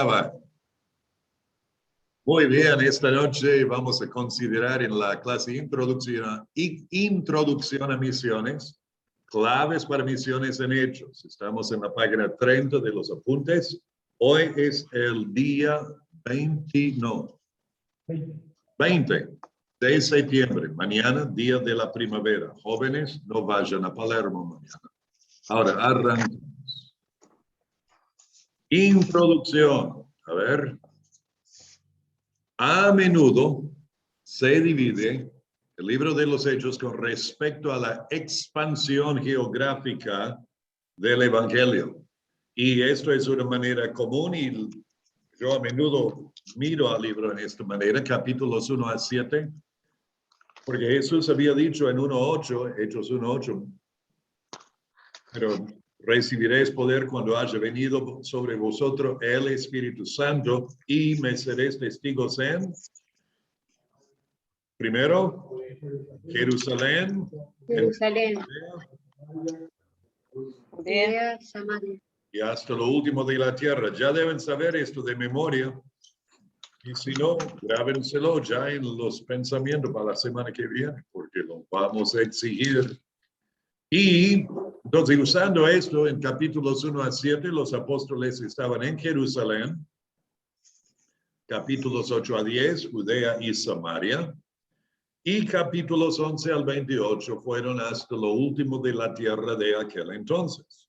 estaba? Muy bien, esta noche vamos a considerar en la clase introducción a misiones, claves para misiones en Hechos. Estamos en la página 30 de los apuntes. Hoy es el día 20 de septiembre. Mañana, día de la primavera. Jóvenes, no vayan a Palermo mañana. Ahora, arrancamos. Introducción. A ver. A menudo se divide el libro de los Hechos con respecto a la expansión geográfica del Evangelio. Y esto es una manera común y yo a menudo miro al libro en esta manera, capítulos 1 a 7, porque Jesús había dicho en 1:8, Hechos 1:8, pero recibiréis poder cuando haya venido sobre vosotros el Espíritu Santo y me seréis testigos en, primero, Jerusalén, Judea, Samaria. y hasta lo último de la tierra. Ya deben saber esto de memoria. Y si no, grábenselo ya en los pensamientos para la semana que viene, porque lo vamos a exigir. Y entonces, usando esto, en capítulos 1 a 7, los apóstoles estaban en Jerusalén. Capítulos 8 a 10, Judea y Samaria. Y capítulos 11 al 28 fueron hasta lo último de la tierra de aquel entonces.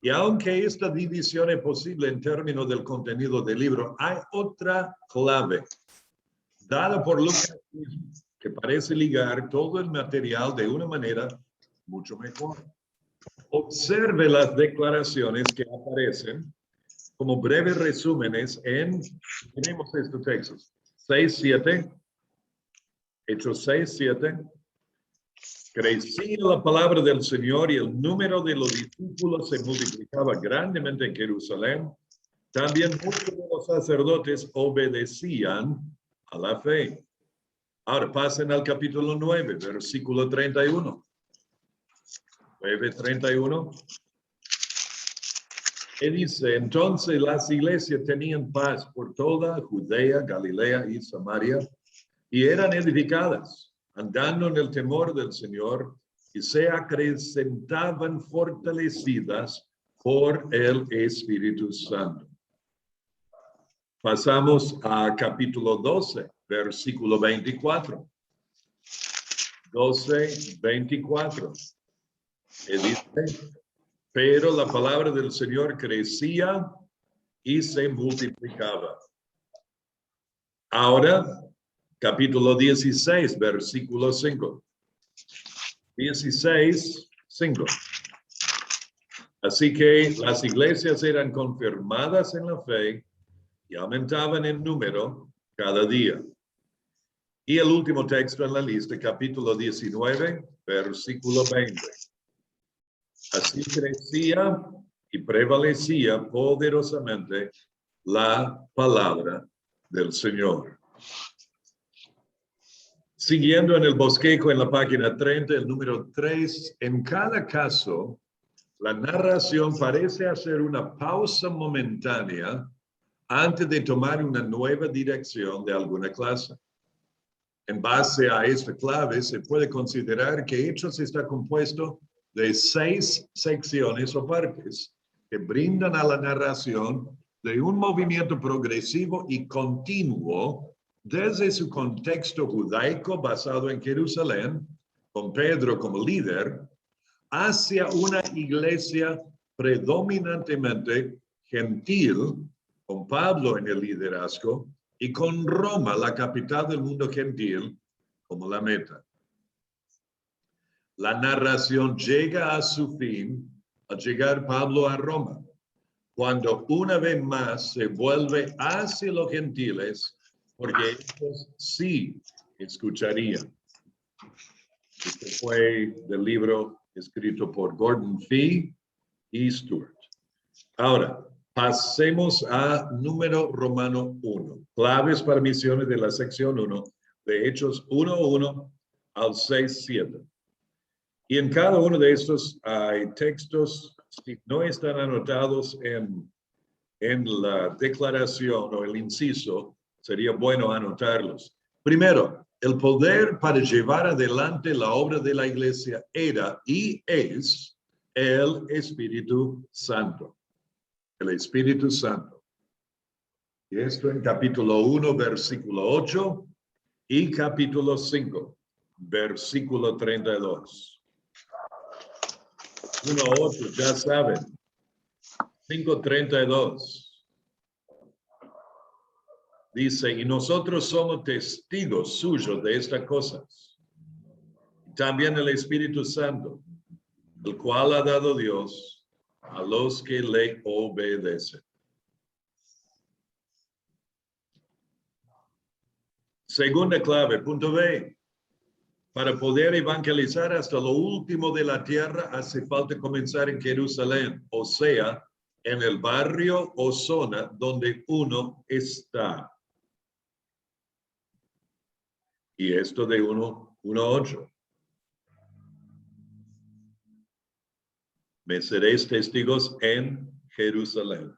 Y aunque esta división es posible en términos del contenido del libro, hay otra clave dada por Lucas que parece ligar todo el material de una manera mucho mejor. Observe las declaraciones que aparecen como breves resúmenes tenemos estos textos, 6:7, Hechos 6:7, crecía la palabra del Señor y el número de los discípulos se multiplicaba grandemente en Jerusalén. También muchos de los sacerdotes obedecían a la fe. Ahora pasen al capítulo 9, versículo 31. 9:31. Y dice, entonces las iglesias tenían paz por toda Judea, Galilea y Samaria, y eran edificadas, andando en el temor del Señor, y se acrecentaban fortalecidas por el Espíritu Santo. Pasamos a capítulo 12, versículo 24. 12:24. Y dice, pero la palabra del Señor crecía y se multiplicaba. Ahora, capítulo 16, versículo 5. 16:5. Así que las iglesias eran confirmadas en la fe y aumentaban en número cada día. Y el último texto en la lista, capítulo 19, versículo 20. Así crecía y prevalecía poderosamente la palabra del Señor. Siguiendo en el bosquejo en la página 30, el número 3, en cada caso, la narración parece hacer una pausa momentánea antes de tomar una nueva dirección de alguna clase. En base a esta clave, se puede considerar que Hechos está compuesto de 6 secciones o partes que brindan a la narración de un movimiento progresivo y continuo desde su contexto judaico basado en Jerusalén, con Pedro como líder, hacia una iglesia predominantemente gentil, con Pablo en el liderazgo, y con Roma, la capital del mundo gentil, como la meta. La narración llega a su fin al llegar Pablo a Roma, cuando una vez más se vuelve hacia los gentiles, porque ellos sí escucharían. Este fue del libro escrito por Gordon Fee y Stewart. Ahora, pasemos a número romano 1. Claves para misiones de la sección 1, de Hechos 1:1 al 6:7. Y en cada uno de estos hay textos, si no están anotados en en la declaración o el inciso, sería bueno anotarlos. Primero, el poder para llevar adelante la obra de la iglesia era y es el Espíritu Santo. El Espíritu Santo. Y esto en capítulo 1, versículo 8 y capítulo 5, versículo 32. 1:8, ya saben. 5:32. Dice, y nosotros somos testigos suyos de estas cosas. También el Espíritu Santo, el cual ha dado Dios a los que le obedecen. Segunda clave, punto B. Para poder evangelizar hasta lo último de la tierra, hace falta comenzar en Jerusalén, o sea, en el barrio o zona donde uno está. Y esto de 1:8. Me seréis testigos en Jerusalén.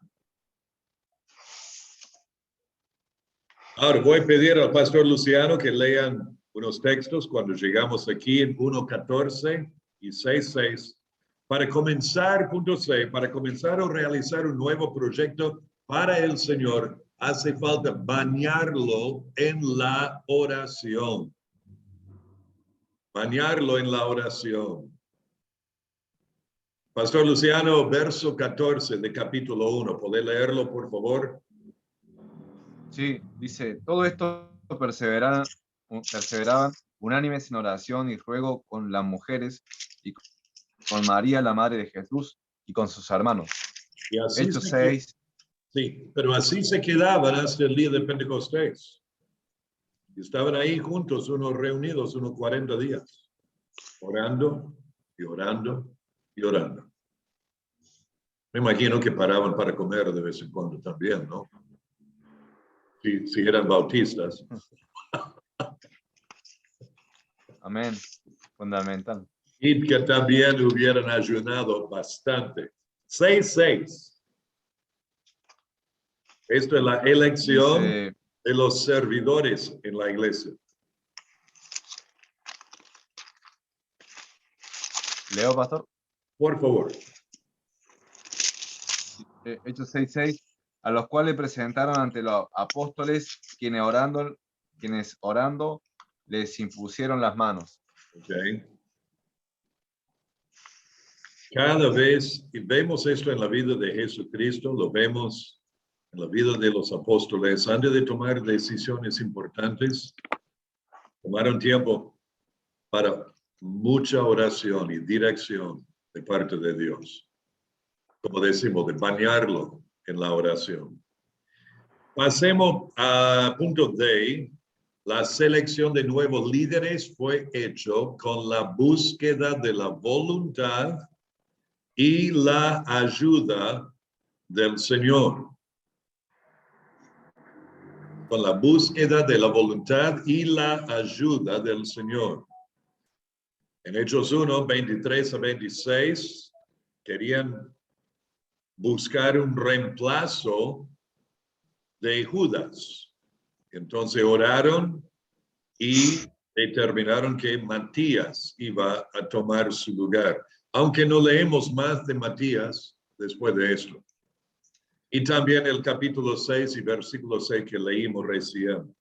Ahora voy a pedir al pastor Luciano que lean unos textos cuando llegamos aquí en 1:14 y 6:6 para comenzar, punto C, para comenzar a realizar un nuevo proyecto para el Señor, hace falta bañarlo en la oración. Bañarlo en la oración. Pastor Luciano, verso 14 de capítulo 1. ¿Podés leerlo, por favor? Sí, dice, todo esto perseveraban unánimes en oración y ruego con las mujeres y con María, la madre de Jesús, y con sus hermanos. Y así Hechos 6. Sí, pero así se quedaban hasta el día de Pentecostés. Estaban ahí juntos, unos reunidos, unos 40 días, orando y orando y orando. Me imagino que paraban para comer de vez en cuando también, ¿no? Si eran bautistas. Amén. Fundamental. Y que también hubieran ayunado bastante. 6:6. Esto es la elección Dice, de los servidores en la iglesia. ¿leo, pastor? Por favor. Hechos 6:6, a los cuales presentaron ante los apóstoles, quienes orando les impusieron las manos. Okay. Cada vez, y vemos esto en la vida de Jesucristo, lo vemos en la vida de los apóstoles, antes de tomar decisiones importantes, tomaron tiempo para mucha oración y dirección de parte de Dios. Como decimos, de bañarlo en la oración. Pasemos a punto D. La selección de nuevos líderes fue hecho con la búsqueda de la voluntad y la ayuda del Señor. Con la búsqueda de la voluntad y la ayuda del Señor. En Hechos 1, 23 a 26, querían buscar un reemplazo de Judas. Entonces oraron y determinaron que Matías iba a tomar su lugar. Aunque no leemos más de Matías después de esto. Y también el capítulo 6 y versículo 6 que leímos recién,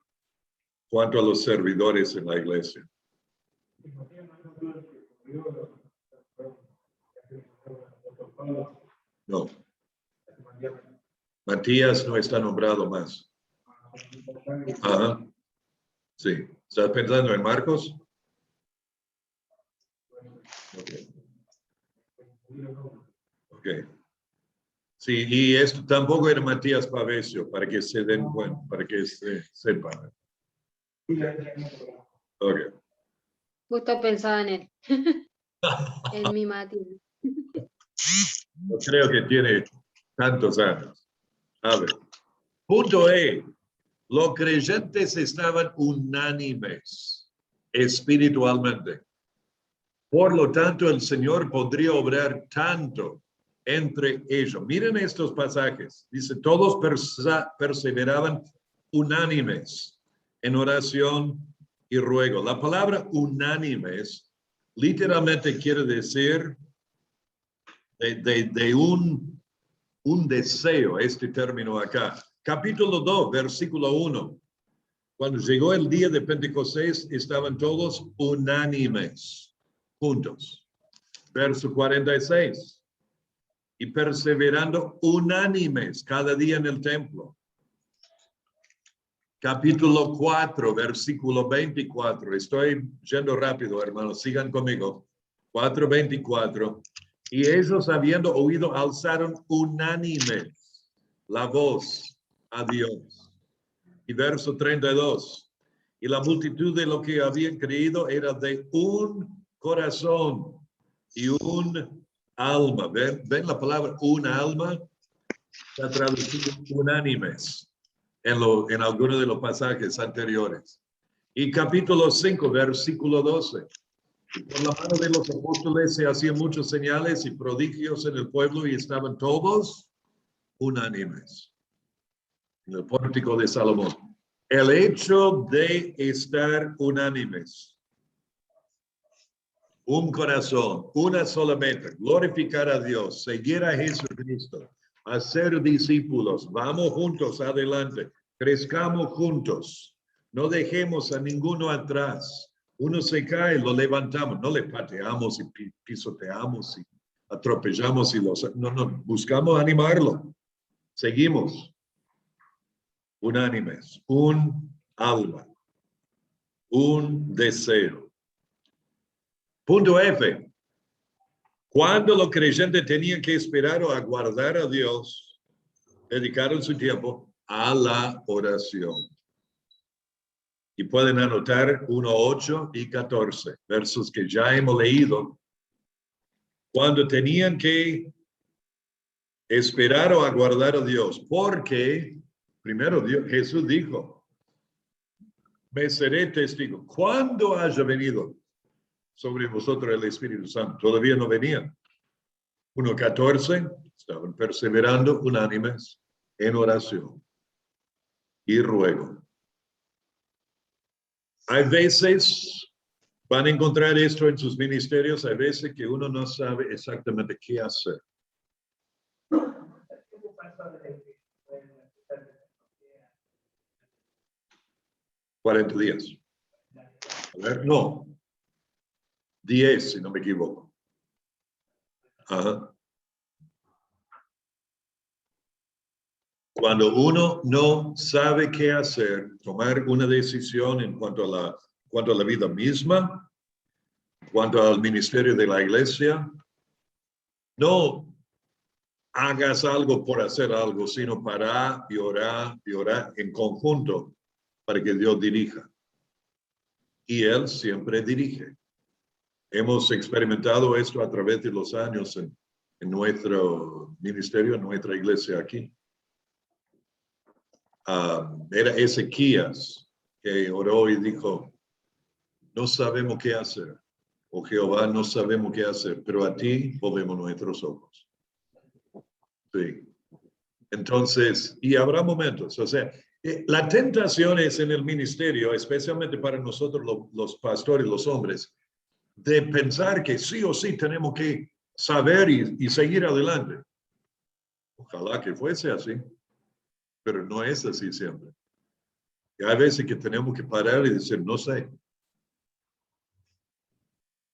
cuanto a los servidores en la iglesia. No. Matías no está nombrado más. Ajá. Sí. ¿Estás pensando en Marcos? Okay. Okay. Sí, y esto tampoco era Matías Pavesio, para que se den cuenta, para que se sepan. Okay. Justo pensaba en él. En mi Matías. No creo que tiene tantos años. A ver. Punto E. Los creyentes estaban unánimes espiritualmente. Por lo tanto, el Señor podría obrar tanto entre ellos. Miren estos pasajes. Dice, todos perseveraban unánimes en oración y ruego. La palabra unánimes literalmente quiere decir de un deseo, este término acá. Capítulo 2, versículo 1. Cuando llegó el día de Pentecostés, estaban todos unánimes, juntos. Verso 46. Y perseverando unánimes cada día en el templo. Capítulo 4, versículo 24. Estoy yendo rápido, hermanos, sigan conmigo. 4:24. Y ellos, habiendo oído, alzaron unánimes la voz a Dios. Y verso 32. Y la multitud de lo que habían creído era de un corazón y un alma. ¿Ven la palabra un alma? Está traducido unánimes en algunos de los pasajes anteriores. Y capítulo 5, versículo 12. Y por la mano de los apóstoles se hacían muchos señales y prodigios en el pueblo y estaban todos unánimes. En el pórtico de Salomón. El hecho de estar unánimes, un corazón, una sola meta, glorificar a Dios, seguir a Jesucristo, hacer discípulos, vamos juntos adelante, crezcamos juntos, no dejemos a ninguno atrás. Uno se cae, lo levantamos, no le pateamos y pisoteamos y atropellamos y no, buscamos animarlo. Seguimos. Unánimes, un alma, un deseo. Punto F. Cuando los creyentes tenían que esperar o aguardar a Dios, dedicaron su tiempo a la oración. Y pueden anotar 1, 8 y 14, versos que ya hemos leído. Cuando tenían que esperar o aguardar a Dios, porque primero Jesús dijo, me seré testigo. Cuando haya venido sobre vosotros el Espíritu Santo, todavía no venían. 1:14, estaban perseverando unánimes en oración y ruego. Hay veces, van a encontrar esto en sus ministerios, hay veces que uno no sabe exactamente qué hacer. 40 días. A ver, no. 10, si no me equivoco. Ajá. Cuando uno no sabe qué hacer, tomar una decisión en cuanto a la vida misma, en cuanto al ministerio de la iglesia, no hagas algo por hacer algo, sino parar y orar en conjunto para que Dios dirija. Y Él siempre dirige. Hemos experimentado esto a través de los años en nuestro ministerio, en nuestra iglesia aquí. Era Ezequías que oró y dijo, no sabemos qué hacer. Oh Jehová, no sabemos qué hacer, pero a ti volvemos nuestros ojos. Sí. Entonces, y habrá momentos, o sea, la tentación es en el ministerio, especialmente para nosotros los pastores, los hombres, de pensar que sí o sí tenemos que saber y seguir adelante. Ojalá que fuese así, pero no es así siempre. Y hay veces que tenemos que parar y decir, no sé.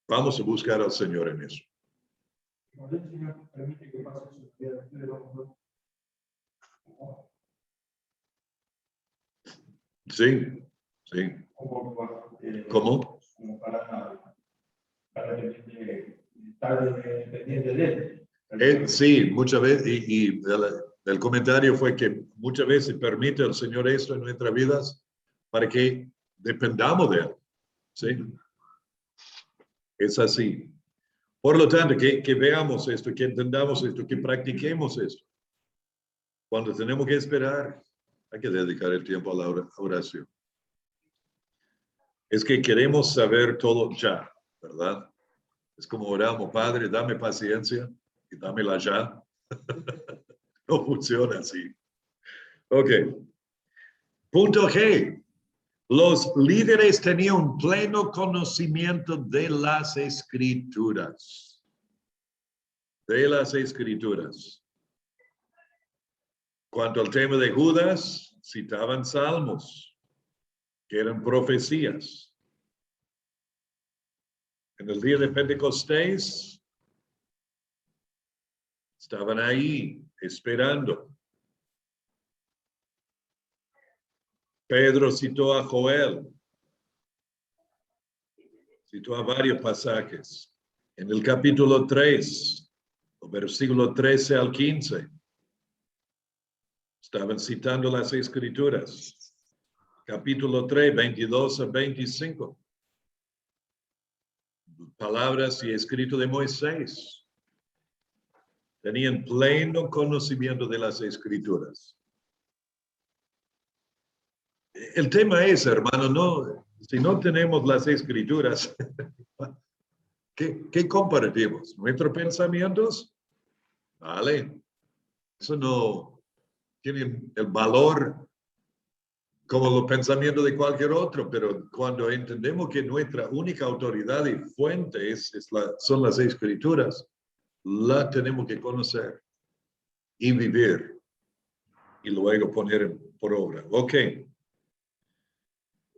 Vamos a buscar al Señor en eso. Sí, sí. ¿Cómo? Para estar pendiente de él. Sí, muchas veces, y el comentario fue que muchas veces permite el Señor esto en nuestras vidas para que dependamos de Él. ¿Sí? Es así. Por lo tanto, que veamos esto, que entendamos esto, que practiquemos esto. Cuando tenemos que esperar, hay que dedicar el tiempo a la oración. Es que queremos saber todo ya, ¿verdad? Es como oramos, Padre, dame paciencia. y dámela ya. No funciona así. Ok. Punto G. Los líderes tenían un pleno conocimiento de las Escrituras. De las Escrituras. Cuanto al tema de Judas, citaban salmos, que eran profecías. En el día de Pentecostés, estaban ahí esperando. Pedro citó a Joel, citó a varios pasajes. En el capítulo 3, versículo 13 al 15, estaban citando las Escrituras. Capítulo 3, 22 a 25. Palabras y escrito de Moisés. Tenían pleno conocimiento de las Escrituras. El tema es, hermano, si no tenemos las Escrituras, ¿qué compartimos? ¿Nuestros pensamientos? Vale. Eso no tiene el valor como los pensamientos de cualquier otro, pero cuando entendemos que nuestra única autoridad y fuente son las Escrituras, la tenemos que conocer y vivir y luego poner por obra. Ok.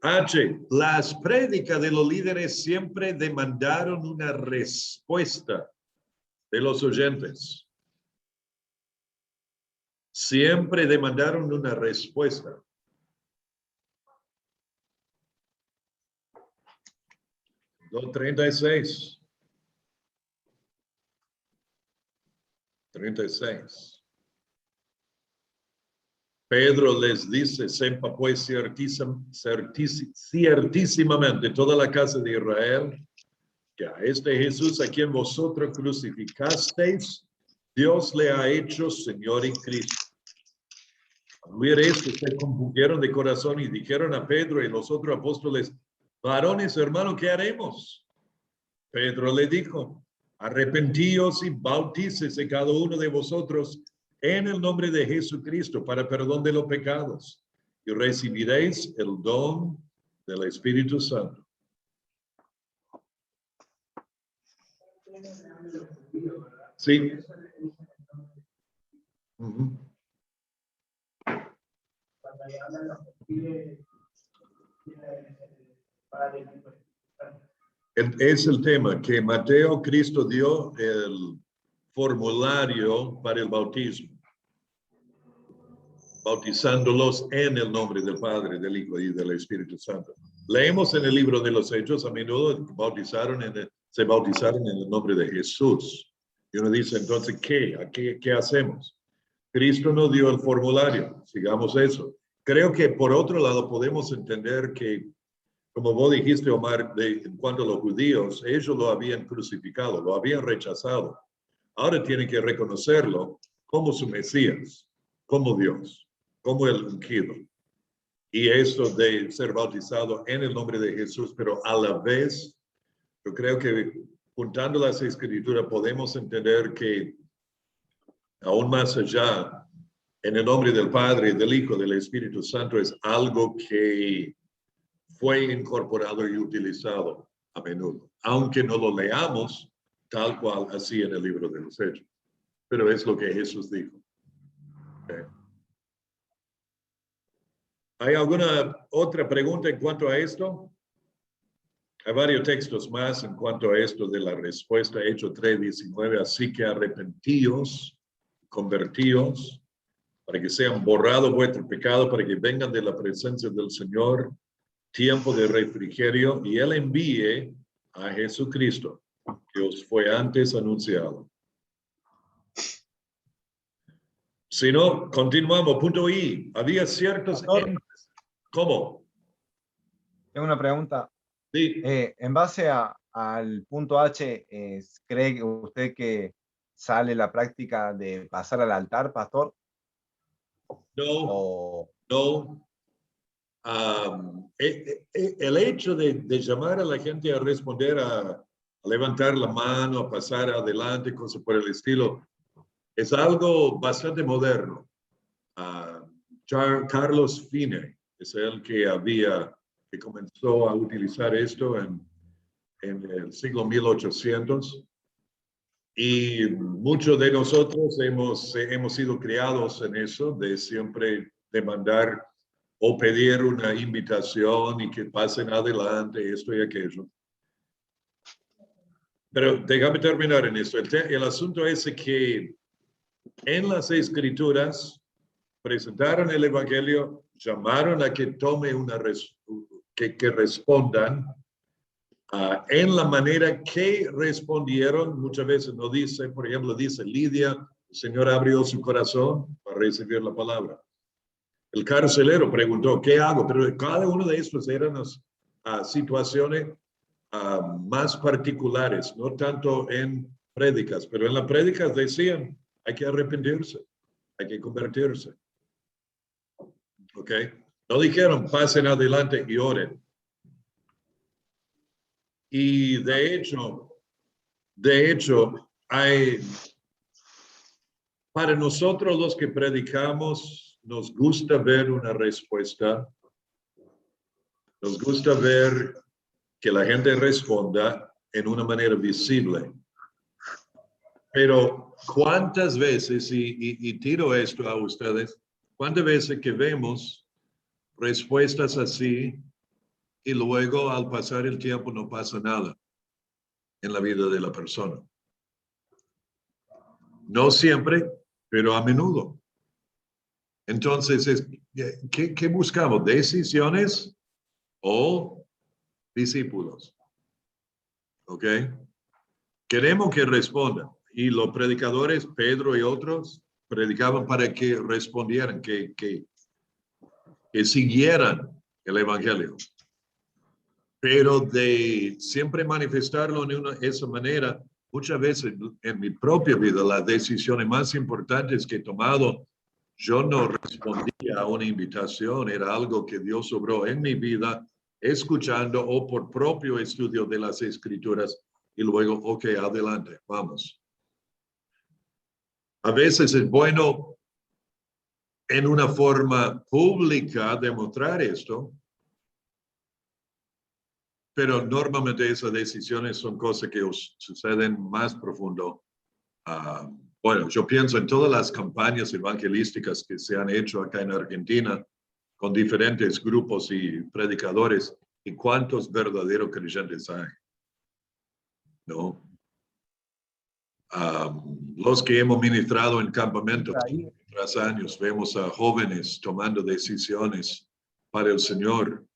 H. Las prédicas de los líderes siempre demandaron una respuesta de los oyentes. Siempre demandaron una respuesta. Dos 36. 36. Pedro les dice, sepa pues ciertísimamente toda la casa de Israel, que a este Jesús a quien vosotros crucificasteis, Dios le ha hecho Señor y Cristo. Al oír esto, se compungieron de corazón y dijeron a Pedro y los otros apóstoles, varones, hermano, ¿qué haremos? Pedro le dijo, arrepentíos y bautícese cada uno de vosotros en el nombre de Jesucristo para perdón de los pecados y recibiréis el don del Espíritu Santo. Sí. Es el tema que Mateo Cristo dio el formulario para el bautismo, bautizándolos en el nombre del Padre, del Hijo y del Espíritu Santo. Leemos en el libro de los Hechos, a menudo se bautizaron en el nombre de Jesús. Y uno dice, entonces, ¿Qué hacemos? Cristo nos dio el formulario, sigamos eso. Creo que por otro lado podemos entender que, como vos dijiste, Omar, en cuanto a los judíos, ellos lo habían crucificado, lo habían rechazado. Ahora tienen que reconocerlo como su Mesías, como Dios, como el ungido. Y eso de ser bautizado en el nombre de Jesús, pero a la vez, yo creo que juntando las Escrituras podemos entender que aún más allá, en el nombre del Padre, del Hijo, del Espíritu Santo, es algo que fue incorporado y utilizado a menudo, aunque no lo leamos tal cual así en el libro de los Hechos. Pero es lo que Jesús dijo. Okay. ¿Hay alguna otra pregunta en cuanto a esto? Hay varios textos más en cuanto a esto de la respuesta, Hechos 3:19, así que arrepentíos, convertíos, para que sean borrados vuestros pecados, para que vengan de la presencia del Señor, tiempo de refrigerio, y Él envíe a Jesucristo, que os fue antes anunciado. Si no, continuamos. Punto I. Había ciertos... ¿Cómo? Tengo una pregunta. Sí. En base al punto H, ¿cree usted que sale la práctica de pasar al altar, pastor? No, no. El hecho de llamar a la gente a responder a a levantar la mano, a pasar adelante, cosas por el estilo. Es algo bastante moderno. Carlos Finney es el que comenzó a utilizar esto en el siglo 1800. Y muchos de nosotros hemos sido criados en eso, de siempre demandar o pedir una invitación y que pasen adelante, esto y aquello. Pero déjame terminar en esto. El asunto es que en las Escrituras presentaron el Evangelio, llamaron a que tome que respondan en la manera que respondieron. Muchas veces no dice, por ejemplo, dice Lidia, el Señor abrió su corazón para recibir la palabra. El carcelero preguntó, ¿qué hago? Pero cada uno de estos eran situaciones más particulares, no tanto en prédicas, pero en las prédicas decían, hay que arrepentirse, hay que convertirse. ¿Ok? No dijeron, pasen adelante y oren. Y de hecho, para nosotros los que predicamos, nos gusta ver una respuesta, nos gusta ver que la gente responda en una manera visible. Pero ¿cuántas veces, y tiro esto a ustedes, cuántas veces que vemos respuestas así y luego al pasar el tiempo no pasa nada en la vida de la persona? No siempre, pero a menudo. Entonces, ¿qué buscamos? ¿Decisiones o discípulos? ¿Ok? Queremos que respondan. Y los predicadores, Pedro y otros, predicaban para que respondieran, que siguieran el Evangelio. Pero de siempre manifestarlo de esa manera, muchas veces en mi propia vida, las decisiones más importantes que he tomado, yo no respondía a una invitación, era algo que Dios obró en mi vida, escuchando o por propio estudio de las Escrituras, y luego, ok, adelante, vamos. A veces es bueno en una forma pública demostrar esto, pero normalmente esas decisiones son cosas que suceden más profundo. Bueno, yo pienso en todas las campañas evangelísticas que se han hecho acá en Argentina con diferentes grupos y predicadores, y cuántos verdaderos creyentes hay, ¿no? Los que hemos ministrado en campamentos tras años, vemos a jóvenes tomando decisiones para el Señor.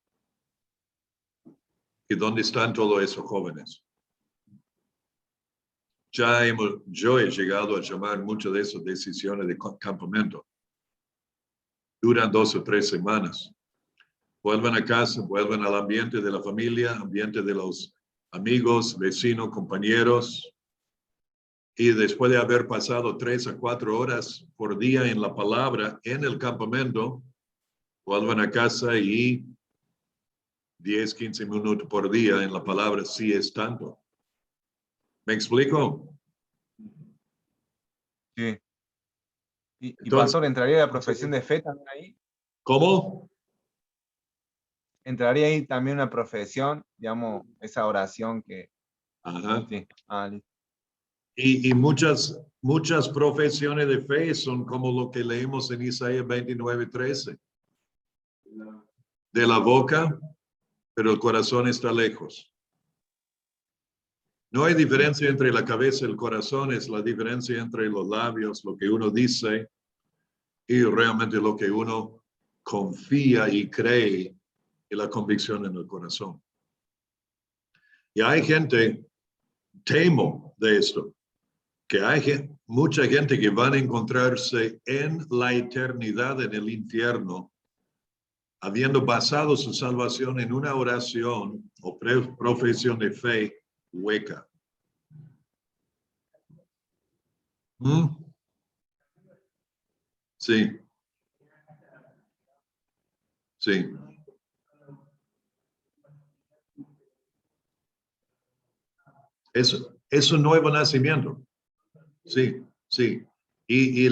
¿Y dónde están todos esos jóvenes? Yo he llegado a llamar muchas de esas decisiones de campamento. Duran 2 o 3 semanas. Vuelven a casa, vuelven al ambiente de la familia, ambiente de los amigos, vecinos, compañeros. Y después de haber pasado 3 a 4 horas por día en la palabra en el campamento, vuelven a casa y 10, 15 minutos por día en la palabra sí es tanto. ¿Me explico? Sí. Y Entonces, pastor, ¿entraría la profesión de fe también ahí? ¿cómo? ¿Entraría ahí también una profesión, digamos, esa oración que... Ajá. Sí. Listo. Y muchas profesiones de fe son como lo que leemos en Isaías 29:13. De la boca, pero el corazón está lejos. No hay diferencia entre la cabeza y el corazón, es la diferencia entre los labios, lo que uno dice y realmente lo que uno confía y cree y la convicción en el corazón. Y hay gente, temo de esto, que hay mucha gente que van a encontrarse en la eternidad en el infierno, habiendo basado su salvación en una oración o profesión de fe hueca. ¿Mm? Sí. Sí. Es un nuevo nacimiento. Sí, sí. Y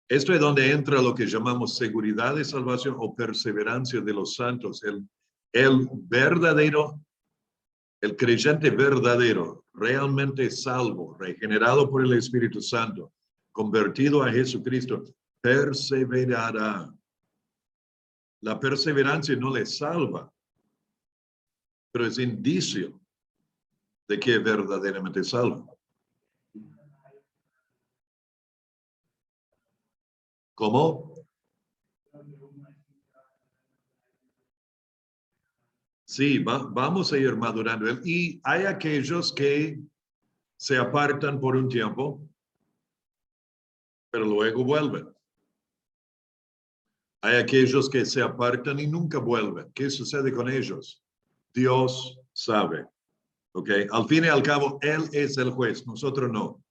esto es donde entra lo que llamamos seguridad de salvación o perseverancia de los santos. El verdadero, el creyente verdadero, realmente salvo, regenerado por el Espíritu Santo, convertido a Jesucristo, perseverará. La perseverancia no le salva, pero es indicio de que es verdaderamente salvo. ¿Cómo? Sí, vamos a ir madurando. Y hay aquellos que se apartan por un tiempo, pero luego vuelven. Hay aquellos que se apartan y nunca vuelven. ¿Qué sucede con ellos? Dios sabe. ¿Ok? Al fin y al cabo, Él es el juez, nosotros no.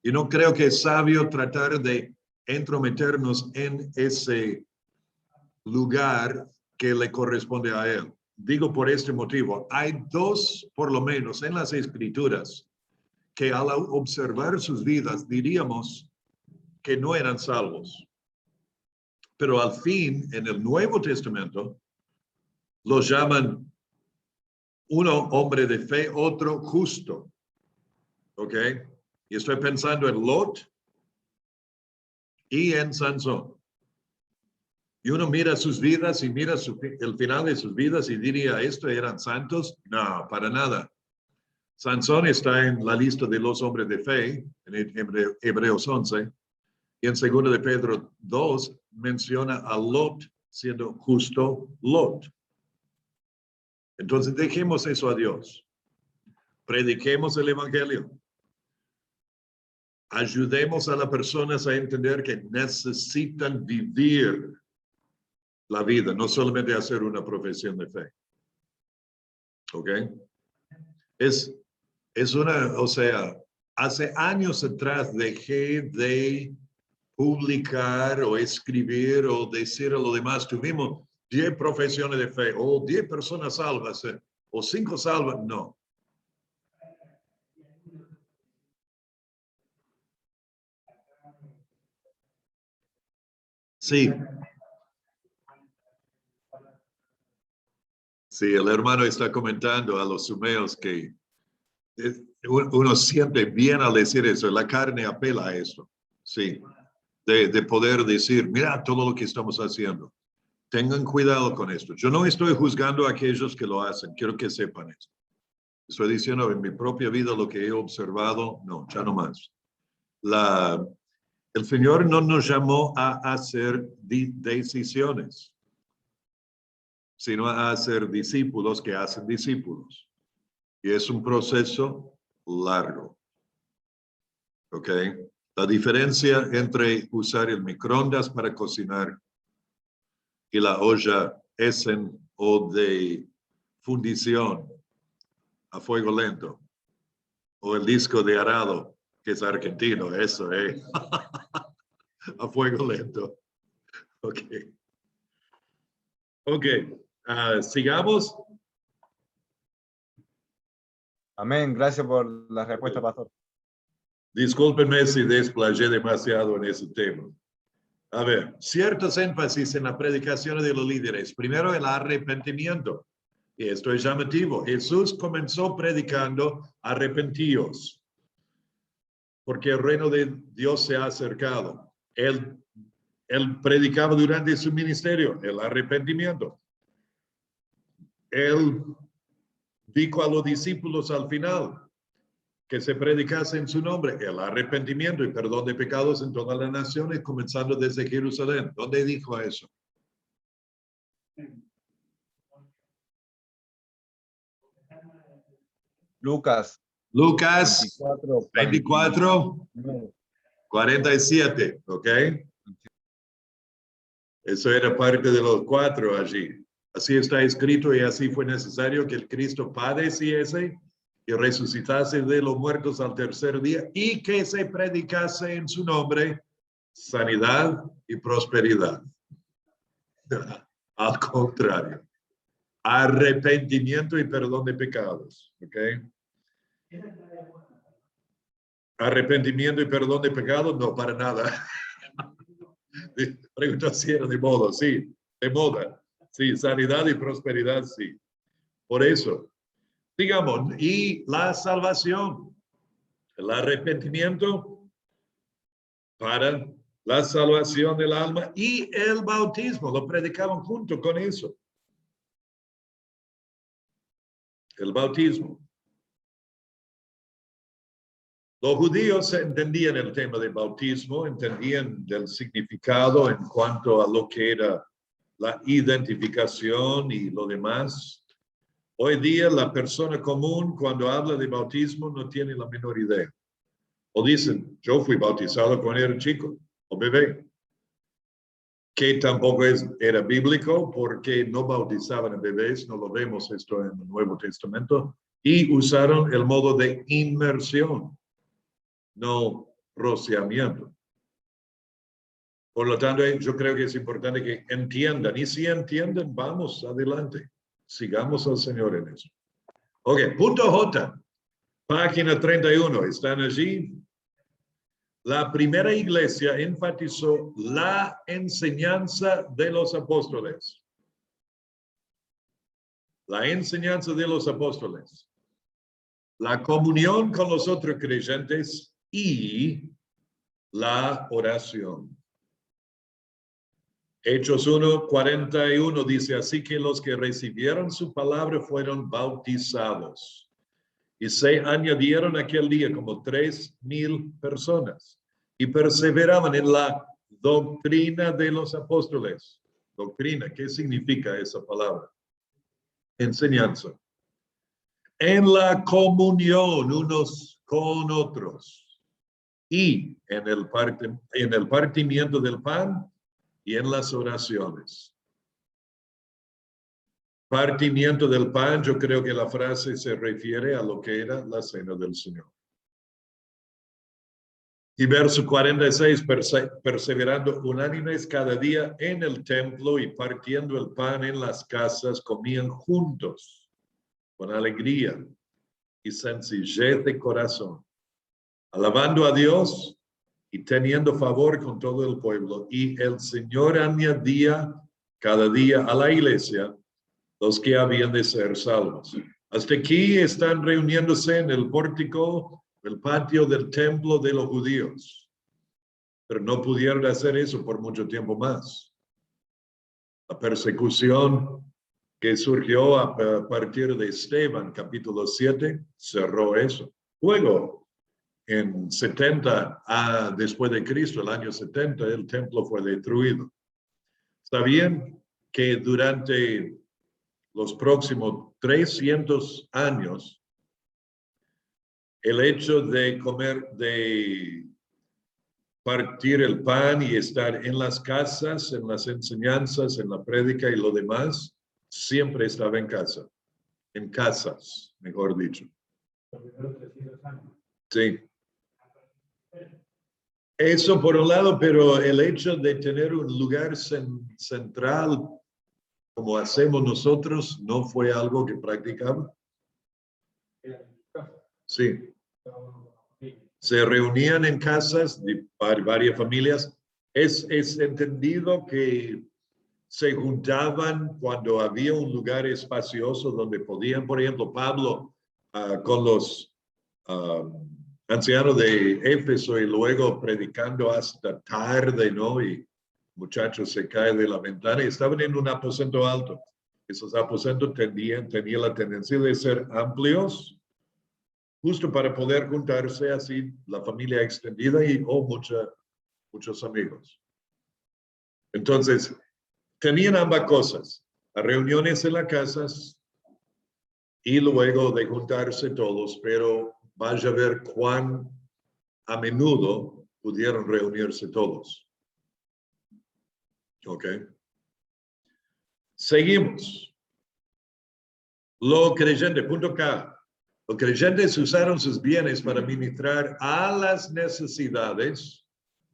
Y no creo que es sabio tratar de entrometernos en ese lugar que le corresponde a Él. Digo por este motivo, hay dos, por lo menos, en las Escrituras, que al observar sus vidas diríamos que no eran salvos. Pero al fin, en el Nuevo Testamento, los llaman uno hombre de fe, otro justo. ¿Ok? Y estoy pensando en Lot y en Sansón. Y uno mira sus vidas y mira el final de sus vidas y diría, ¿estos eran santos? No, para nada. Sansón está en la lista de los hombres de fe, en Hebreos 11, y en 2 de Pedro 2 menciona a Lot siendo justo Lot. Entonces dejemos eso a Dios. Prediquemos el Evangelio. Ayudemos a las personas a entender que necesitan vivir la vida, no solamente hacer una profesión de fe. ¿Ok? Es una, o sea, hace años atrás dejé de publicar o escribir o decir a lo demás, tuvimos 10 profesiones de fe o 10 personas salvas o 5 salvas, no. Sí. Sí, el hermano está comentando a los sumeos que uno siente bien al decir eso, la carne apela a eso, sí, de poder decir, mira todo lo que estamos haciendo. Tengan cuidado con esto. Yo no estoy juzgando a aquellos que lo hacen, quiero que sepan eso. Estoy diciendo en mi propia vida lo que he observado, no, ya no más. El Señor no nos llamó a hacer decisiones, sino a hacer discípulos que hacen discípulos. Y es un proceso largo. ¿Ok? La diferencia entre usar el microondas para cocinar y la olla Essen o de fundición a fuego lento, o el disco de arado, que es argentino, eso, a fuego lento. Ok. Ok, sigamos. Amén. Gracias por la respuesta, pastor. Discúlpenme si desplayé demasiado en ese tema. A ver, ciertos énfasis en la predicación de los líderes. Primero, el arrepentimiento. Y esto es llamativo. Jesús comenzó predicando arrepentíos, porque el reino de Dios se ha acercado. Él predicaba durante su ministerio el arrepentimiento. Él dijo a los discípulos al final que se predicase en su nombre el arrepentimiento y perdón de pecados en todas las naciones, comenzando desde Jerusalén. ¿Dónde dijo eso? Lucas 24, 47, ¿ok? Eso era parte de los 4 allí. Así está escrito y así fue necesario que el Cristo padeciese y resucitase de los muertos al tercer día y que se predicase en su nombre sanidad y prosperidad. Al contrario. Arrepentimiento y perdón de pecados. ¿Ok? Arrepentimiento y perdón de pecados, no, para nada. Pregunta si era de moda, sí, de moda. Sí, sanidad y prosperidad, sí. Por eso, digamos, y la salvación, el arrepentimiento para la salvación del alma y el bautismo, lo predicaban junto con eso. El bautismo. Los judíos entendían el tema del bautismo, entendían del significado en cuanto a lo que era la identificación y lo demás. Hoy día la persona común cuando habla de bautismo no tiene la menor idea. O dicen, yo fui bautizado cuando era chico o bebé, que tampoco era bíblico porque no bautizaban a bebés, no lo vemos esto en el Nuevo Testamento, y usaron el modo de inmersión, no rociamiento. Por lo tanto, yo creo que es importante que entiendan, y si entienden, vamos adelante, sigamos al Señor en eso. Ok, punto J, página 31, ¿están allí? La primera iglesia enfatizó la enseñanza de los apóstoles. La enseñanza de los apóstoles. La comunión con los otros creyentes y la oración. Hechos 1:41 dice, así que los que recibieron su palabra fueron bautizados. Y se añadieron aquel día como 3,000 personas y perseveraban en la doctrina de los apóstoles. Doctrina, ¿qué significa esa palabra? Enseñanza. En la comunión unos con otros y en el partimiento del pan y en las oraciones. Partimiento del pan, yo creo que la frase se refiere a lo que era la cena del Señor. Y verso 46, perseverando unánimes cada día en el templo y partiendo el pan en las casas, comían juntos con alegría y sencillez de corazón, alabando a Dios y teniendo favor con todo el pueblo. Y el Señor añadía cada día a la iglesia los que habían de ser salvos. Hasta aquí están reuniéndose en el pórtico, el patio del templo de los judíos. Pero no pudieron hacer eso por mucho tiempo más. La persecución que surgió a partir de Esteban, capítulo 7, cerró eso. Luego, en 70, después de Cristo, el año 70, el templo fue destruido. ¿Sabían que durante los próximos 300 años, el hecho de partir el pan y estar en las casas, en las enseñanzas, en la prédica y lo demás, siempre estaba en casa, en casas, mejor dicho. Sí. Eso por un lado, pero el hecho de tener un lugar central como hacemos nosotros, no fue algo que practicaba. Sí. Se reunían en casas de varias familias. Es entendido que se juntaban cuando había un lugar espacioso donde podían, por ejemplo, Pablo con los ancianos de Éfeso y luego predicando hasta tarde, ¿no? Y muchachos se caen de la ventana y estaban en un aposento alto. Esos aposentos tenían la tendencia de ser amplios, justo para poder juntarse así la familia extendida y muchos amigos. Entonces, tenían ambas cosas, las reuniones en las casas y luego de juntarse todos, pero vaya a ver cuán a menudo pudieron reunirse todos. Ok. Seguimos. Los creyentes, punto K. Los creyentes usaron sus bienes para ministrar a las necesidades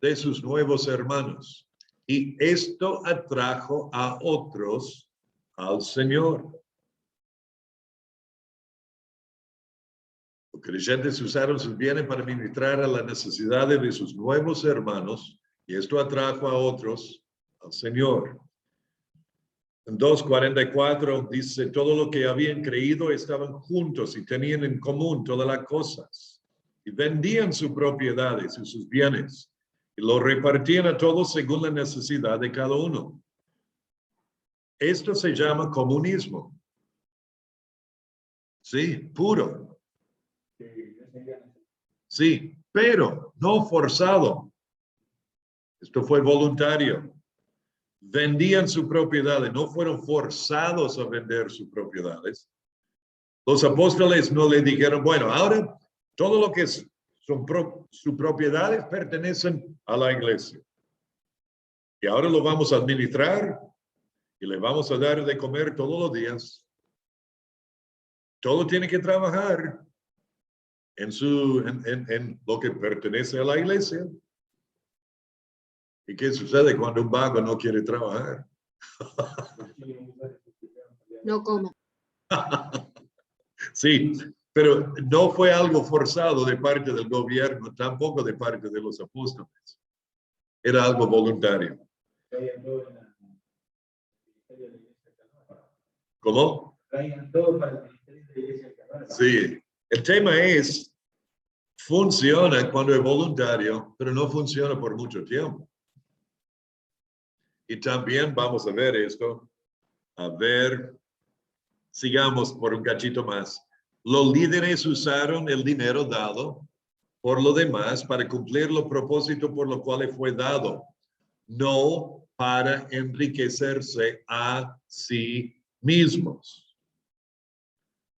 de sus nuevos hermanos. Y esto atrajo a otros al Señor. Los creyentes usaron sus bienes para ministrar a las necesidades de sus nuevos hermanos, y esto atrajo a otros al Señor. En 2:44 dice, todo lo que habían creído estaban juntos y tenían en común todas las cosas, y vendían sus propiedades y sus bienes, y lo repartían a todos según la necesidad de cada uno. Esto se llama comunismo. Sí, puro. Sí, pero no forzado. Esto fue voluntario. Vendían sus propiedades, no fueron forzados a vender sus propiedades. Los apóstoles no le dijeron, bueno, ahora todo lo que son sus propiedades pertenecen a la iglesia. Y ahora lo vamos a administrar y le vamos a dar de comer todos los días. Todo tiene que trabajar en lo que pertenece a la iglesia. ¿Y qué sucede cuando un vago no quiere trabajar? No coma. Sí, pero no fue algo forzado de parte del gobierno, tampoco de parte de los apóstoles. Era algo voluntario. ¿Cómo? Sí, el tema es, funciona cuando es voluntario, pero no funciona por mucho tiempo. Y también vamos a ver esto. A ver, sigamos por un cachito más. Los líderes usaron el dinero dado por lo demás para cumplir los propósitos por los cuales fue dado, no para enriquecerse a sí mismos.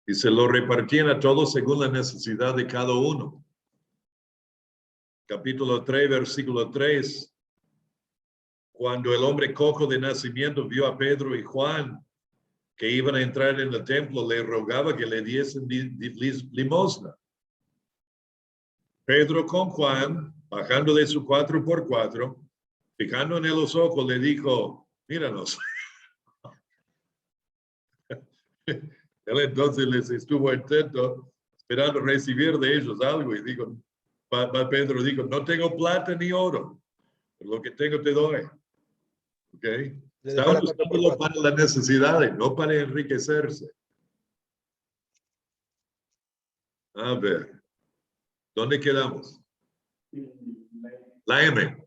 Y se lo repartían a todos según la necesidad de cada uno. Capítulo 3, versículo 3. Cuando el hombre cojo de nacimiento vio a Pedro y Juan que iban a entrar en el templo, le rogaba que le diesen limosna. Pedro con Juan, bajando de su 4x4, fijando en los ojos, le dijo, míranos. Él entonces les estuvo atento, esperando recibir de ellos algo, y dijo, Pedro dijo, no tengo plata ni oro, pero lo que tengo te doy. ¿Ok? Estaban usándolo para las necesidades, no para enriquecerse. A ver, ¿dónde quedamos? La M.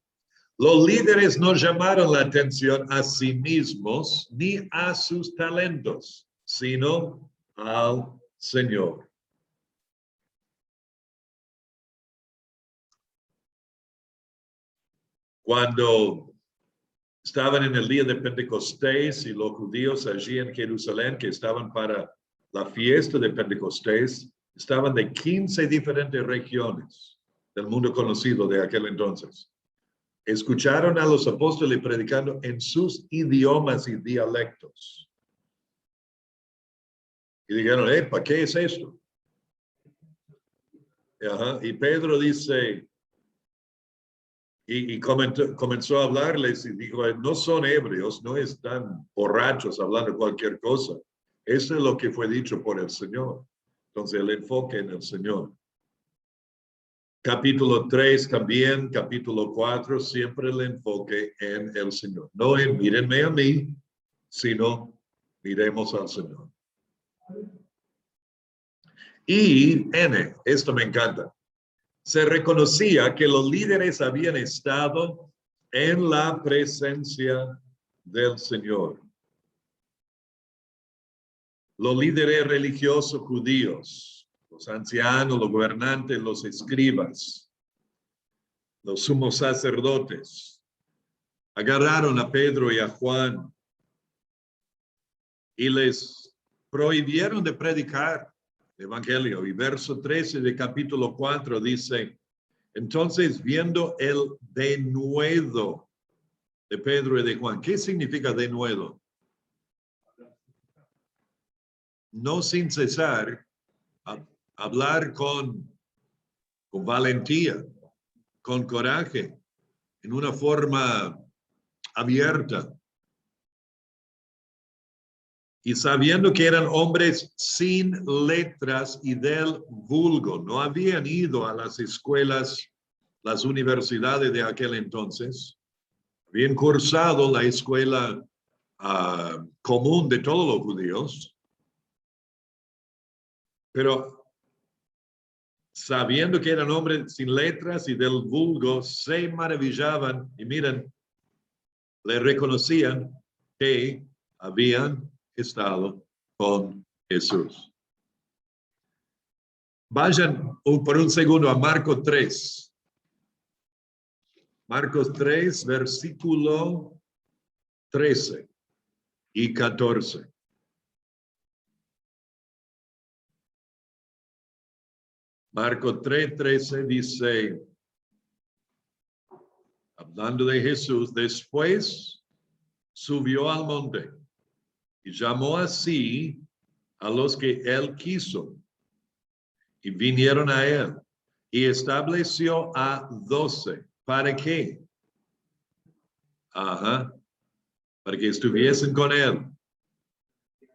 Los líderes no llamaron la atención a sí mismos ni a sus talentos, sino al Señor. Cuando estaban en el día de Pentecostés y los judíos allí en Jerusalén que estaban para la fiesta de Pentecostés, estaban de 15 diferentes regiones del mundo conocido de aquel entonces. Escucharon a los apóstoles predicando en sus idiomas y dialectos. Y dijeron, ¿para qué es esto? Ajá. Y Pedro dice, y comenzó a hablarles y dijo, no son ebrios, no están borrachos hablando cualquier cosa. Eso es lo que fue dicho por el Señor. Entonces el enfoque en el Señor. Capítulo 3 también, capítulo 4, siempre el enfoque en el Señor. No en mírenme a mí, sino miremos al Señor. Y N, esto me encanta. Se reconocía que los líderes habían estado en la presencia del Señor. Los líderes religiosos judíos, los ancianos, los gobernantes, los escribas, los sumos sacerdotes, agarraron a Pedro y a Juan y les prohibieron de predicar el evangelio. Y verso 13 de capítulo 4 dice, entonces viendo el denuedo de Pedro y de Juan. ¿Qué significa denuedo? No sin cesar, hablar con valentía, con coraje, en una forma abierta. Y sabiendo que eran hombres sin letras y del vulgo, no habían ido a las escuelas, las universidades de aquel entonces, habían cursado la escuela común de todos los judíos, pero sabiendo que eran hombres sin letras y del vulgo, se maravillaban y miren, le reconocían que habían estado con Jesús. Vayan por un segundo a Marcos 3. Marcos 3, versículo 13 y 14. Marcos 3, 13 dice, hablando de Jesús, después subió al monte y llamó así a los que él quiso y vinieron a él y estableció a 12. ¿Para qué? Para que estuviesen con él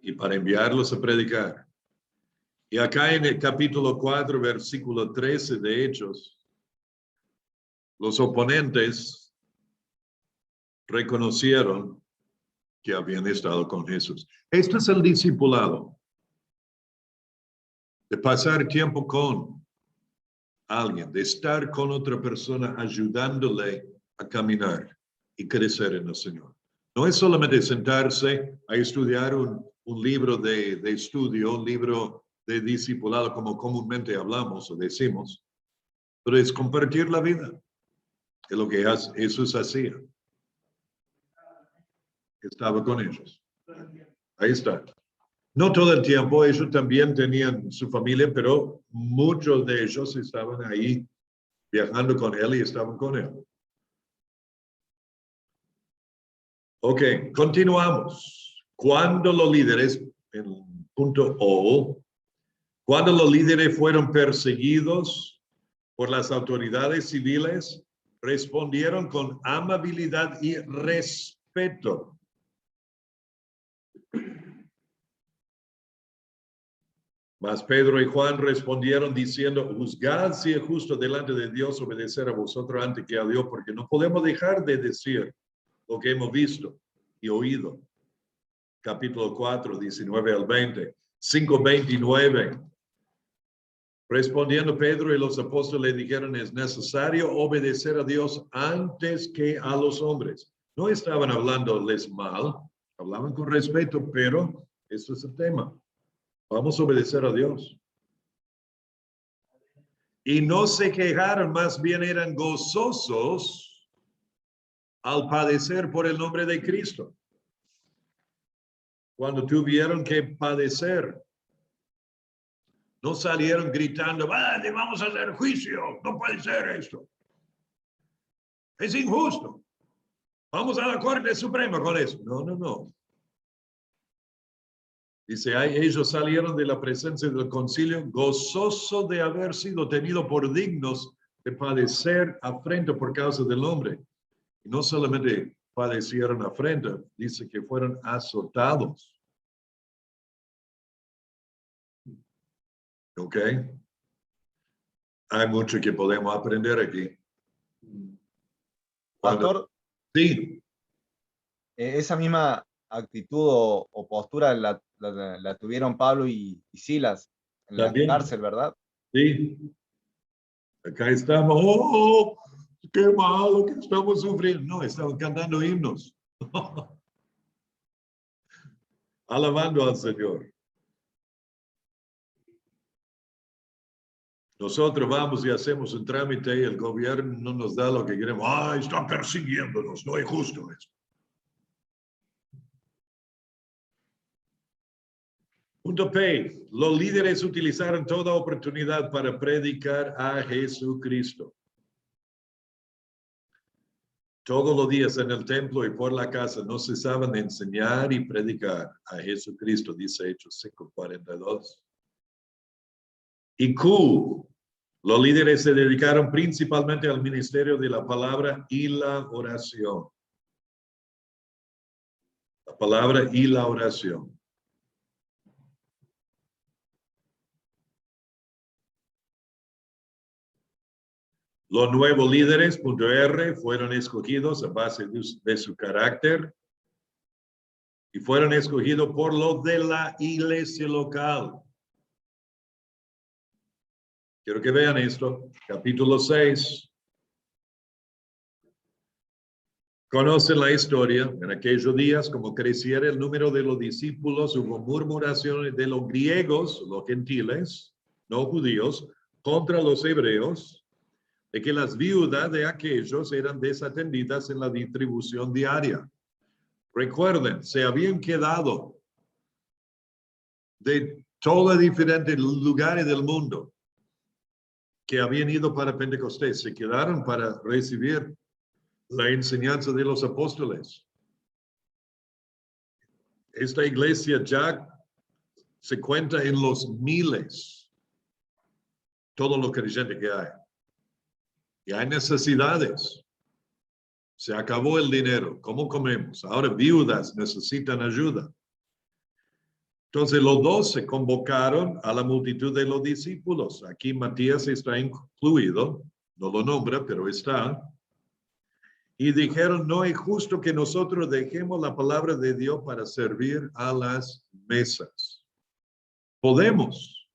y para enviarlos a predicar. Y acá en el capítulo 4, versículo 13 de Hechos, los oponentes reconocieron que habían estado con Jesús. Esto es el discipulado, de pasar tiempo con alguien, de estar con otra persona ayudándole a caminar y crecer en el Señor. No es solamente sentarse a estudiar un libro de estudio, un libro de discipulado, como comúnmente hablamos o decimos, pero es compartir la vida. Es lo que Jesús hacía. Estaba con ellos. Ahí está. No todo el tiempo, ellos también tenían su familia, pero muchos de ellos estaban ahí viajando con él y estaban con él. Ok, continuamos. Cuando los líderes, en el punto O, cuando los líderes fueron perseguidos por las autoridades civiles, respondieron con amabilidad y respeto. Mas Pedro y Juan respondieron diciendo, juzgad si es justo delante de Dios obedecer a vosotros antes que a Dios, porque no podemos dejar de decir lo que hemos visto y oído. Capítulo 4, 19 al 20, 5, 29. Respondiendo Pedro y los apóstoles dijeron, es necesario obedecer a Dios antes que a los hombres. No estaban hablándoles mal, hablaban con respeto, pero eso es el tema. Vamos a obedecer a Dios. Y no se quejaron, más bien eran gozosos al padecer por el nombre de Cristo. Cuando tuvieron que padecer, no salieron gritando, vale, vamos a hacer juicio, no puede ser esto. Es injusto. Vamos a la Corte Suprema con eso. No, no, no. Dice, ellos salieron de la presencia del concilio gozoso de haber sido tenidos por dignos de padecer afrenta por causa del nombre. Y no solamente padecieron afrenta, dice que fueron azotados. ¿Ok? Hay mucho que podemos aprender aquí. Pastor, sí. Esa misma actitud o postura la tuvieron Pablo y Silas en la También. cárcel, ¿verdad? Sí. Acá estamos. ¡Oh! ¡Qué malo que estamos sufriendo! No, estaban cantando himnos. Alabando al Señor. Nosotros vamos y hacemos un trámite y el gobierno no nos da lo que queremos. ¡Ay, están persiguiéndonos! No es justo eso. Punto P. Los líderes utilizaron toda oportunidad para predicar a Jesucristo. Todos los días en el templo y por la casa no cesaban de enseñar y predicar a Jesucristo, dice Hechos 5:42. Y Q. Los líderes se dedicaron principalmente al ministerio de la palabra y la oración. La palabra y la oración. Los nuevos líderes, .r, fueron escogidos a base de su carácter y fueron escogidos por los de la iglesia local. Quiero que vean esto, capítulo 6. Conocen la historia. En aquellos días, como creciera el número de los discípulos, hubo murmuraciones de los griegos, los gentiles, no judíos, contra los hebreos, de que las viudas de aquellos eran desatendidas en la distribución diaria. Recuerden, se habían quedado de todos diferentes lugares del mundo que habían ido para Pentecostés, se quedaron para recibir la enseñanza de los apóstoles. Esta iglesia ya se cuenta en los miles, todo lo creyente que hay. Y hay necesidades. Se acabó el dinero. ¿Cómo comemos? Ahora viudas necesitan ayuda. Entonces los 12 convocaron a la multitud de los discípulos. Aquí Matías está incluido, no lo nombra, pero está. Y dijeron, no es justo que nosotros dejemos la palabra de Dios para servir a las mesas. Podemos,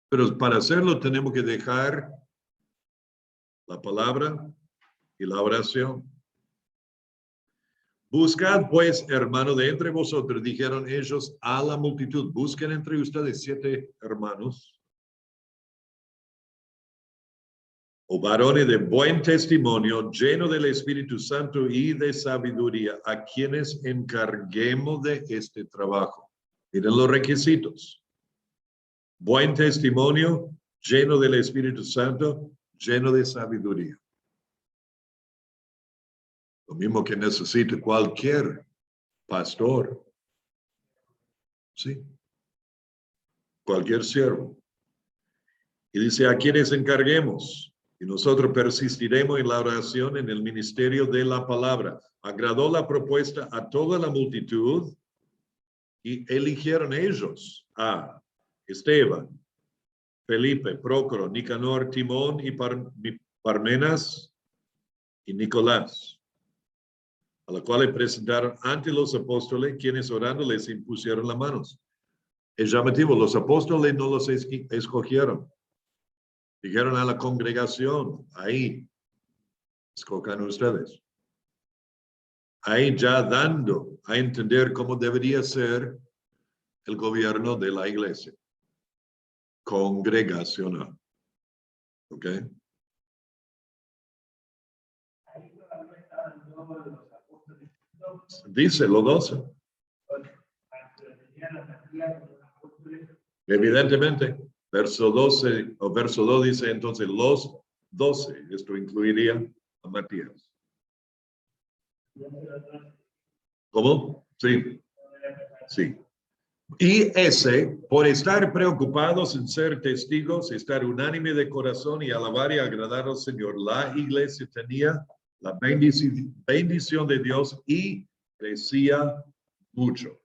pero para hacerlo tenemos que dejar la palabra y la oración. Buscad pues, hermano, de entre vosotros, dijeron ellos a la multitud, busquen entre ustedes 7 hermanos o varones de buen testimonio, lleno del Espíritu Santo y de sabiduría, a quienes encarguemos de este trabajo. Miren los requisitos. Buen testimonio, lleno del Espíritu Santo, lleno de sabiduría. Lo mismo que necesita cualquier pastor. Sí. Cualquier siervo. Y dice, a quienes encarguemos. Y nosotros persistiremos en la oración en el ministerio de la palabra. Agradó la propuesta a toda la multitud y eligieron ellos a Esteban, Felipe, Prócoro, Nicanor, Timón y Parmenas y Nicolás, a la cual le presentaron ante los apóstoles, quienes orando les impusieron las manos. Es llamativo, los apóstoles no los escogieron. Dijeron a la congregación, ahí, escojan ustedes. Ahí ya dando a entender cómo debería ser el gobierno de la iglesia. Congregacional. ¿Ok? Dice los 12. Evidentemente. Verso 12 o verso 2 dice entonces los 12. Esto incluiría a Matías. ¿Cómo? Sí. Sí. Y ese, por estar preocupados en ser testigos, estar unánime de corazón y alabar y agradar al Señor, la iglesia tenía la bendición de Dios y crecía mucho.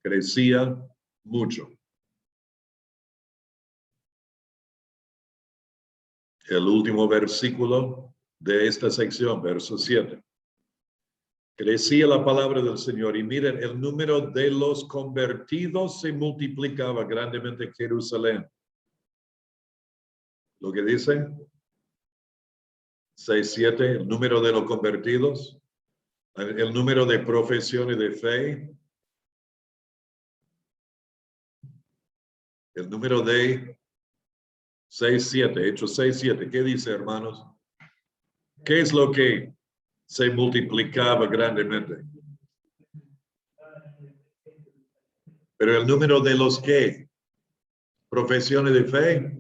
Crecía mucho. El último versículo de esta sección, verso 7. Crecía la palabra del Señor y miren, el número de los convertidos se multiplicaba grandemente en Jerusalén. Lo que dice 6, 7, el número de los convertidos, el número de profesiones de fe, el número de 6, 7, Hechos 6, 7. ¿Qué dice, hermanos? ¿Qué es lo que se multiplicaba grandemente? Pero el número de los que profesiones de fe,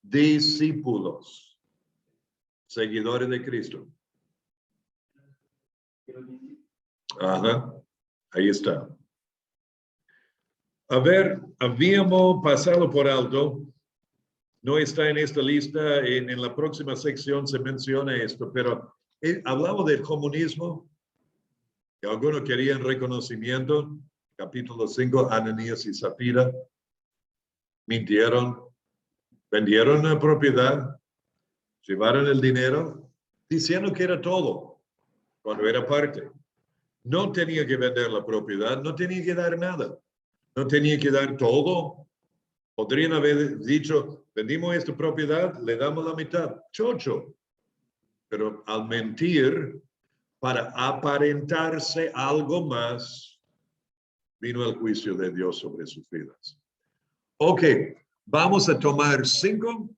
discípulos, seguidores de Cristo. Ajá, ahí está. A ver, habíamos pasado por alto, no está en esta lista, en la próxima sección se menciona esto, pero hablamos del comunismo, que algunos querían reconocimiento, capítulo 5, Ananías y Zafira, mintieron, vendieron una propiedad, Llevaron el dinero diciendo que era todo, cuando era parte. No tenía que vender la propiedad, no tenía que dar nada. No tenía que dar todo. Podrían haber dicho, vendimos esta propiedad, le damos la mitad. Chocho. Pero al mentir, para aparentarse algo más, vino el juicio de Dios sobre sus vidas. Ok, vamos a tomar 5